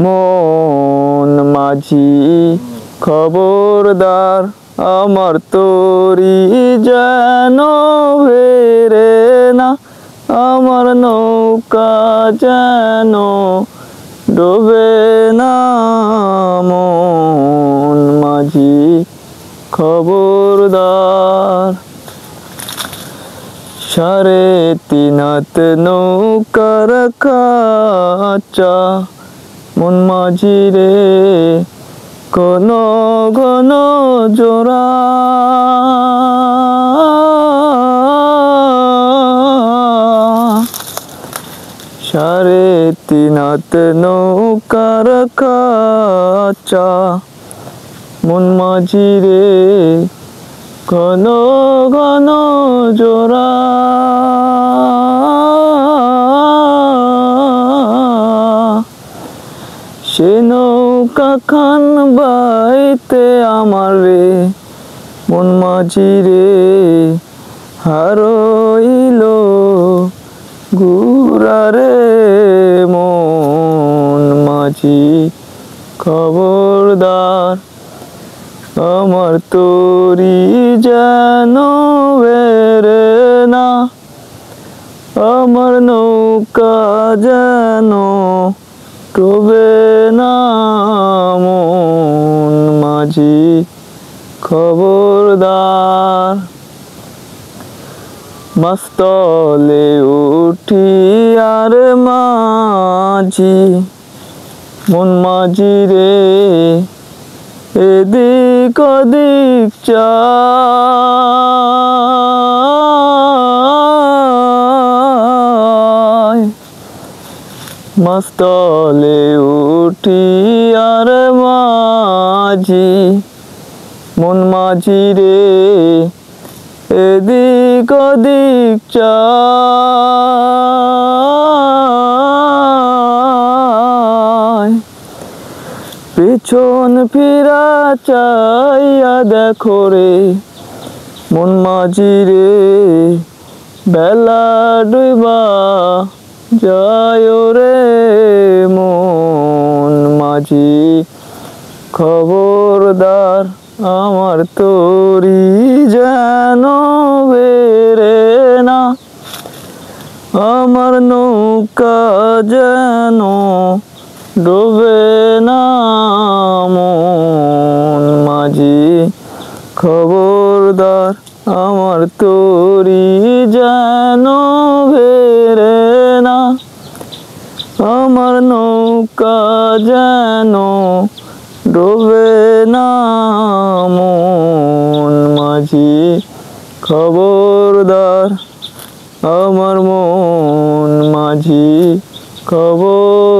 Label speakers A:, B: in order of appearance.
A: মন মাঝি খবরদার, আমার তরি যেন ভেরে না, আমার নৌকা যেন ডোবে না। মন মাঝি খবরদার। 3.5 হাত নৌকার খাঁচা, মন মাঝি রে ঘন ঘন জোড়া। 3.5 হাত নৌকার খাঁচা, মন মাঝি রে ঘন ঘন জোড়া। সে নৌকা খান বাইতে আমার রে, মন মাঝি রে হারইল ঘুরা রে। মন মাঝি খবরদার, আমার তরি যেন বেরে না, আমার নৌকা যেন ডোবে না। মন মাঝি খবরদার। মাছতলে উঠি আর মাঝি, মন মাঝি রে এদিক ওদিক চাই। মাছতলে উঠি আর মাঝি, মন মাঝি রে এদিক ওদিক চাই। পেছন ফিরা চাইয়া দেখো রে, মন মাঝি রে বেলা ডুবা যায় রে। মন মাঝি খবরদার, আমার তরি যেন বেরে না, আমার নৌকা যেন ডোবে না। মন মাঝি খবরদার, আমার তরি যেন বেরে না, আমার নৌকা যেন ডোবে না। মন মাঝি খবরদার, আমার মন মাঝি খবর।